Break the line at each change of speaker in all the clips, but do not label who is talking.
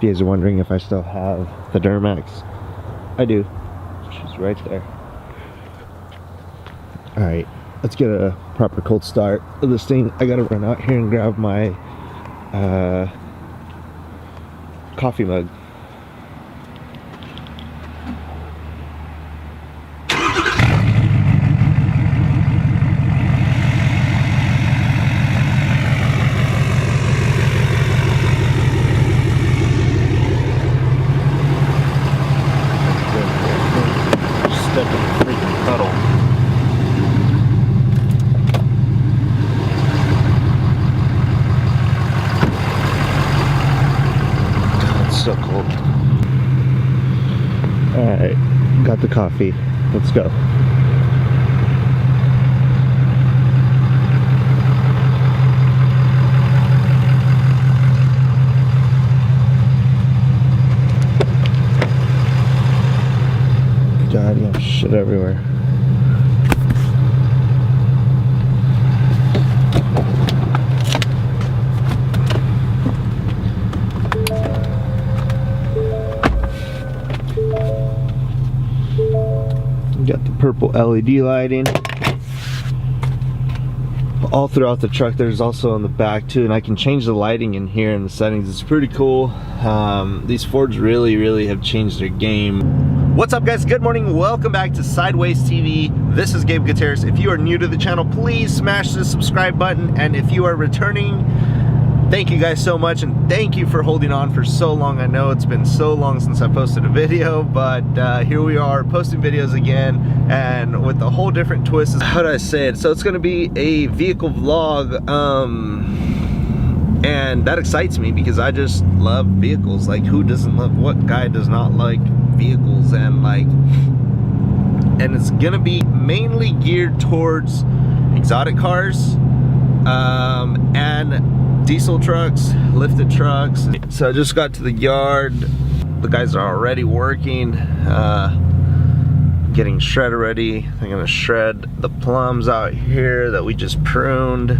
you guys are wondering if I still have the DURAMAX, I do. She's right there. Alright, let's get a proper cold start of this thing. I gotta run out here and grab my coffee mug. So cold. Alright, got the coffee. Let's go. Goddamn shit everywhere. Got the purple LED lighting all throughout the truck. There's also in the back too, and I can change the lighting in here in the settings. It's pretty cool. These Fords really have changed their game. What's up, guys? Good morning. Welcome back to Sideways TV. This is Gabe Gutierrez. If you are new to the channel, please smash the subscribe button, and if you are returning, thank you guys so much, and thank you for holding on for so long. I know it's been so long since I posted a video, but here we are posting videos again, and with a whole different twist. How do I say it? So it's going to be a vehicle vlog, and that excites me because I just love vehicles. Like, who doesn't love, what guy does not like vehicles? And it's going to be mainly geared towards exotic cars and diesel trucks, lifted trucks. So I just got to the yard. The guys are already working, getting shredder ready. I'm gonna shred the plums out here that we just pruned,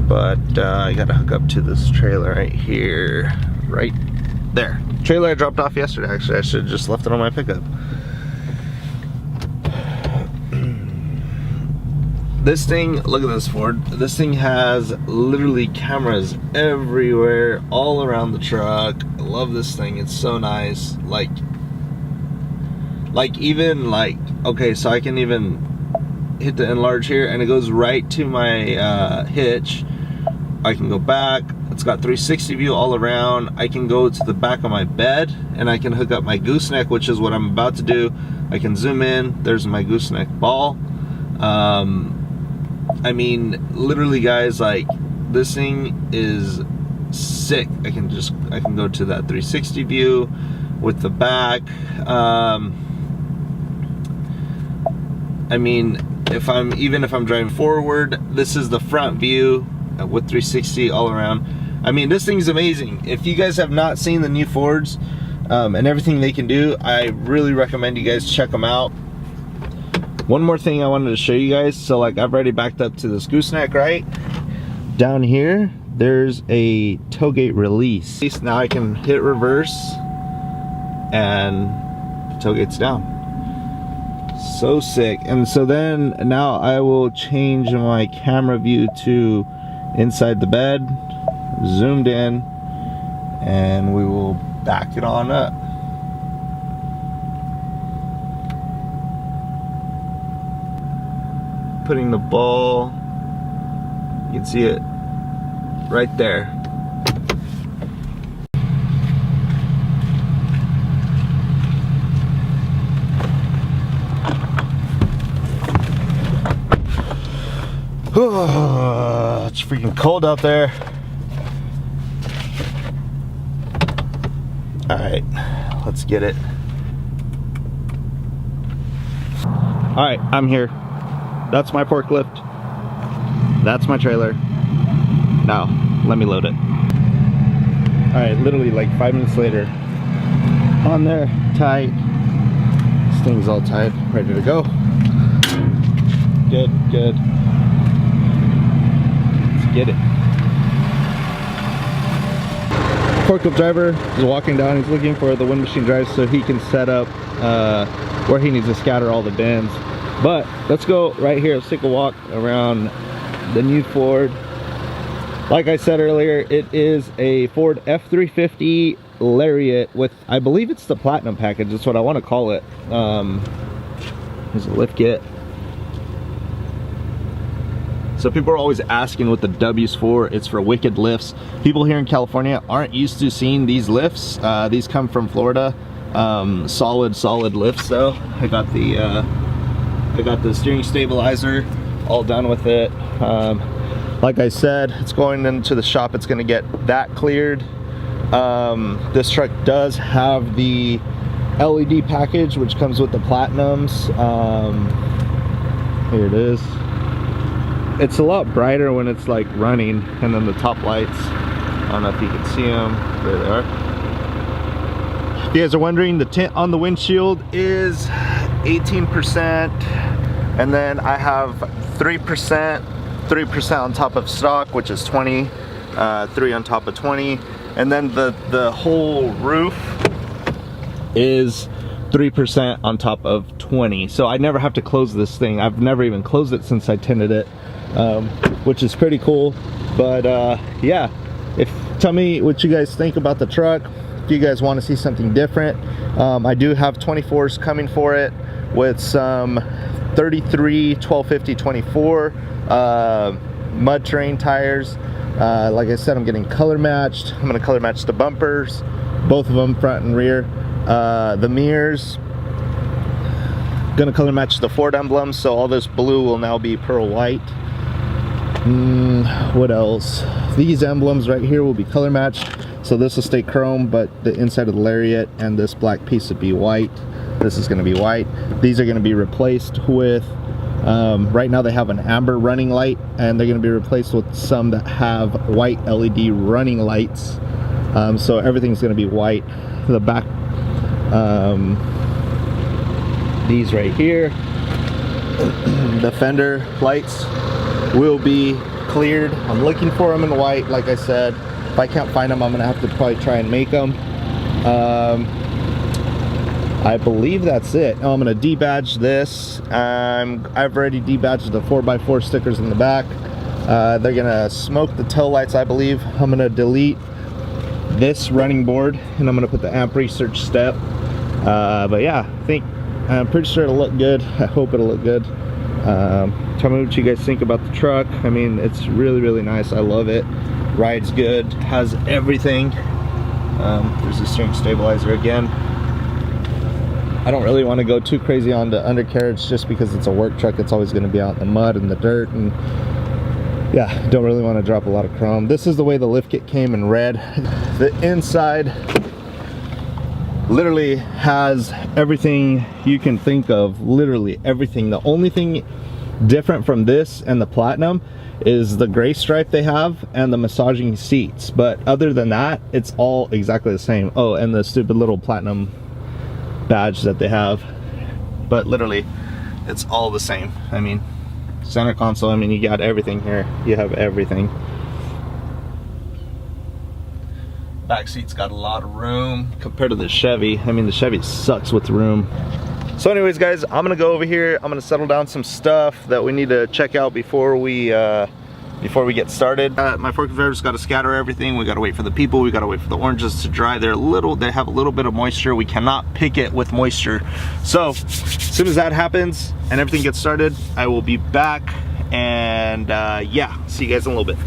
but I gotta hook up to this trailer right here, right there. Trailer I dropped off yesterday. Actually, I should have just left it on my pickup. This thing, look at this Ford. This thing has literally cameras everywhere, all around the truck. I love this thing. It's so nice. Like even like, okay, so I can even hit the enlarge here and it goes right to my hitch. I can go back. It's got 360 view all around. I can go to the back of my bed and I can hook up my gooseneck, which is what I'm about to do. I can zoom in. There's my gooseneck ball. I mean, literally, guys, like, this thing is sick. I can go to that 360 view with the back. I mean, even if I'm driving forward, this is the front view with 360 all around. I mean, this thing's amazing. If you guys have not seen the new Fords and everything they can do, I really recommend you guys check them out. One more thing I wanted to show you guys. So, like, I've already backed up to this gooseneck, right? Down here, there's a tailgate release. Now I can hit reverse and the tailgate's down. So sick. And so then now I will change my camera view to inside the bed, zoomed in, and we will back it on up. Putting the ball, you can see it right there. It's freaking cold out there. All right, let's get it. All right, I'm here. That's my forklift. That's my trailer. Now, let me load it. All right, literally like 5 minutes later. On there, tight. This thing's all tight, ready to go. Good, good. Let's get it. forklift driver is walking down. He's looking for the wind machine drive so he can set up where he needs to scatter all the bins. But let's go right here. Let's take a walk around the new Ford. Like I said earlier, it is a Ford F350 lariat with, I believe it's the platinum package. That's what I want to call it. Here's a lift kit. So people are always asking what the W's for. It's for wicked lifts. People here in California aren't used to seeing these lifts. These come from Florida. Solid lifts though. I got the steering stabilizer all done with it. Like I said, it's going into the shop. It's going to get that cleared. This truck does have the LED package, which comes with the platinums. Here it is. It's a lot brighter when it's like running, and then the top lights, I don't know if you can see them. There they are. If you guys are wondering, the tint on the windshield is 18%, and then I have 3% on top of stock, which is 20, 3 on top of 20, and then the whole roof is 3% on top of 20. So I never have to close this thing. I've never even closed it since I tinted it, which is pretty cool. But yeah, tell me what you guys think about the truck. If you guys want to see something different, I do have 24s coming for it with some 33 1250 24 mud terrain tires. Like I said, I'm getting color matched. I'm going to color match the bumpers, both of them, front and rear. The mirrors, gonna color match the Ford emblem, so all this blue will now be pearl white. What else? These emblems right here will be color matched, so this will stay chrome, but the inside of the lariat and this black piece would be white. This is gonna be white. These are gonna be replaced with, right now they have an amber running light, and they're gonna be replaced with some that have white LED running lights. So everything's gonna be white. The back, these right here, the fender lights will be cleared. I'm looking for them in white. Like I said, if I can't find them, I'm gonna have to probably try and make them. I believe that's it. Oh, I'm gonna debadge this. I've already debadged the 4x4 stickers in the back. They're gonna smoke the tail lights, I believe. I'm gonna delete this running board, and I'm gonna put the amp research step. But yeah, I'm pretty sure it'll look good. I hope it'll look good. Tell me what you guys think about the truck. I mean, it's really nice. I love it. Rides good, has everything. There's the steering stabilizer again. I don't really want to go too crazy on the undercarriage just because it's a work truck. It's always going to be out in the mud and the dirt, and yeah, don't really want to drop a lot of chrome. This is the way the lift kit came in red. The inside literally has everything you can think of, literally everything. The only thing different from this and the platinum is the gray stripe they have and the massaging seats, but other than that, it's all exactly the same. Oh, and the stupid little platinum badge that they have, but literally it's all the same. I mean, center console, I mean, you got everything here. You have everything. Back seat's got a lot of room compared to the Chevy. I mean, the Chevy sucks with room. So anyways, guys, I'm gonna go over here. I'm gonna settle down some stuff that we need to check out before we get started. My forklift driver's got to scatter everything. We got to wait for the people. We got to wait for the oranges to dry. They have a little bit of moisture. We cannot pick it with moisture. So as soon as that happens and everything gets started, I will be back. And yeah, see you guys in a little bit.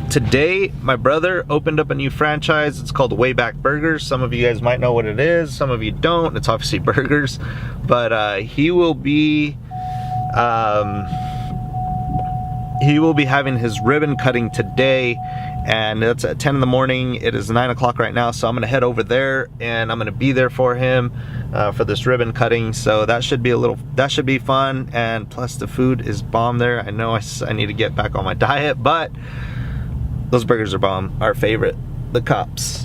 Today, my brother opened up a new franchise. It's called Wayback Burgers. Some of you guys might know what it is. Some of you don't. It's obviously burgers. But he will be having his ribbon cutting today, and it's at 10 in the morning. It is 9 o'clock right now, so I'm gonna head over there and I'm gonna be there for him for this ribbon cutting. So that should be fun, and plus the food is bomb there. I know I need to get back on my diet, but those burgers are bomb. Our favorite, the Cups.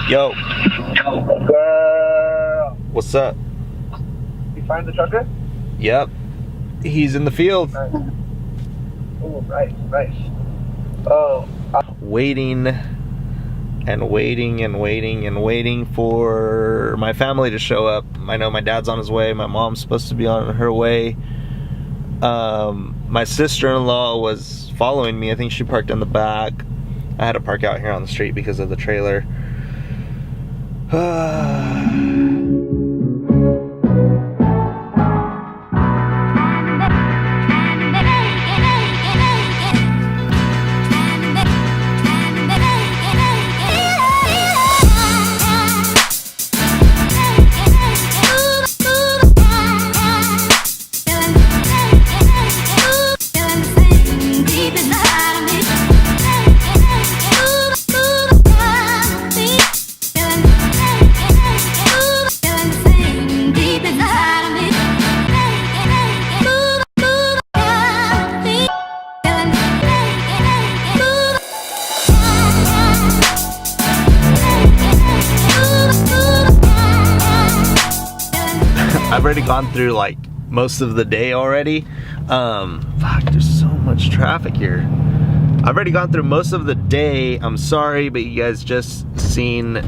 Yo. What's up?
You find the trucker?
Yep, he's in the field.
Oh, nice, nice.
Waiting and waiting and waiting and waiting for my family to show up. I know my dad's on his way. My mom's supposed to be on her way. My sister-in-law was following me. I think she parked in the back. I had to park out here on the street because of the trailer. I've already gone through like most of the day already. Fuck, there's so much traffic here. I've already gone through most of the day. I'm sorry, but you guys just seen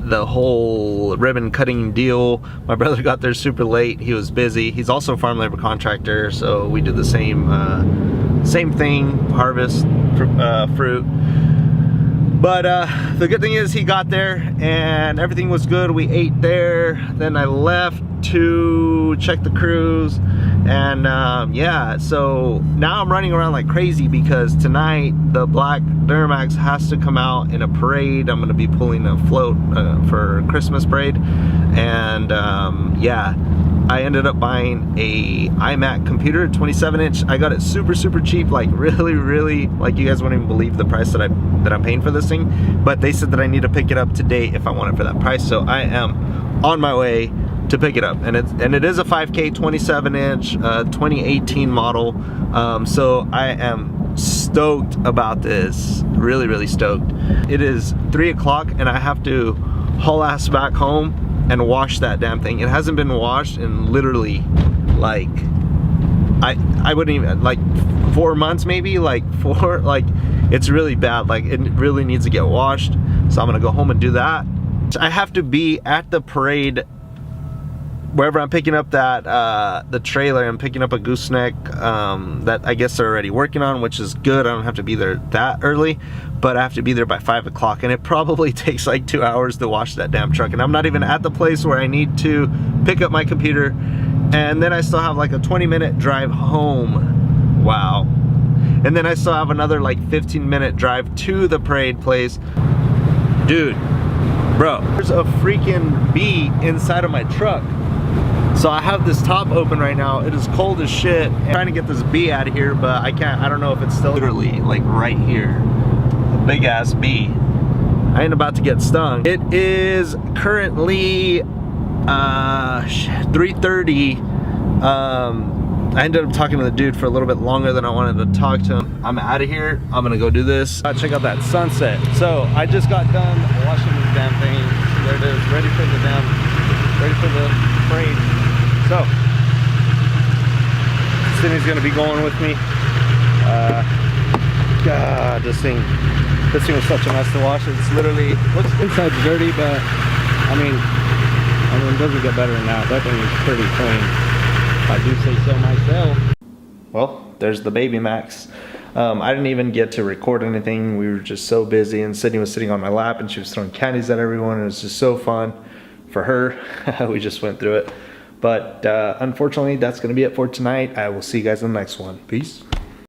the whole ribbon cutting deal. My brother got there super late. He was busy. He's also a farm labor contractor, so we do the same thing, harvest fruit. But the good thing is he got there and everything was good. We ate there. Then I left to check the crews. And yeah, so now I'm running around like crazy because tonight the black DURAMAX has to come out in a parade. I'm gonna be pulling a float for a Christmas parade. And yeah, I ended up buying a iMac computer, 27-inch. I got it super cheap, like really, like you guys wouldn't even believe the price that I'm paying for this thing. But they said that I need to pick it up today if I want it for that price. So I am on my way to pick it up, and it is a 5K 27-inch 2018 model. So I am stoked about this, really stoked. It is 3 o'clock and I have to haul ass back home and wash that damn thing. It hasn't been washed in literally like I wouldn't even, like 4 months maybe, like it's really bad. Like it really needs to get washed. So I'm gonna go home and do that. I have to be at the parade wherever I'm picking up that the trailer. I'm picking up a gooseneck that I guess they're already working on, which is good. I don't have to be there that early, but I have to be there by 5 o'clock, and it probably takes like 2 hours to wash that damn truck. And I'm not even at the place where I need to pick up my computer, and then I still have like a 20-minute drive home. Wow. And then I still have another like 15-minute drive to the parade place. Dude, bro, there's a freaking bee inside of my truck. So I have this top open right now. It is cold as shit. I'm trying to get this bee out of here, but I can't. I don't know if it's still literally like right here. A big ass bee. I ain't about to get stung. It is currently 3:30. I ended up talking to the dude for a little bit longer than I wanted to talk to him. I'm out of here. I'm gonna go do this. Check out that sunset. So I just got done washing this damn thing. There it is, ready for the parade. So Sydney's gonna be going with me. God, this thing was such a mess to wash. It's literally, looks inside's dirty, but I mean, it doesn't get better than that. That thing is pretty clean, if I do say so myself. Well, there's the baby Max. I didn't even get to record anything. We were just so busy, and Sydney was sitting on my lap and she was throwing candies at everyone. It was just so fun for her. We just went through it. But unfortunately, that's gonna be it for tonight. I will see you guys in the next one. Peace.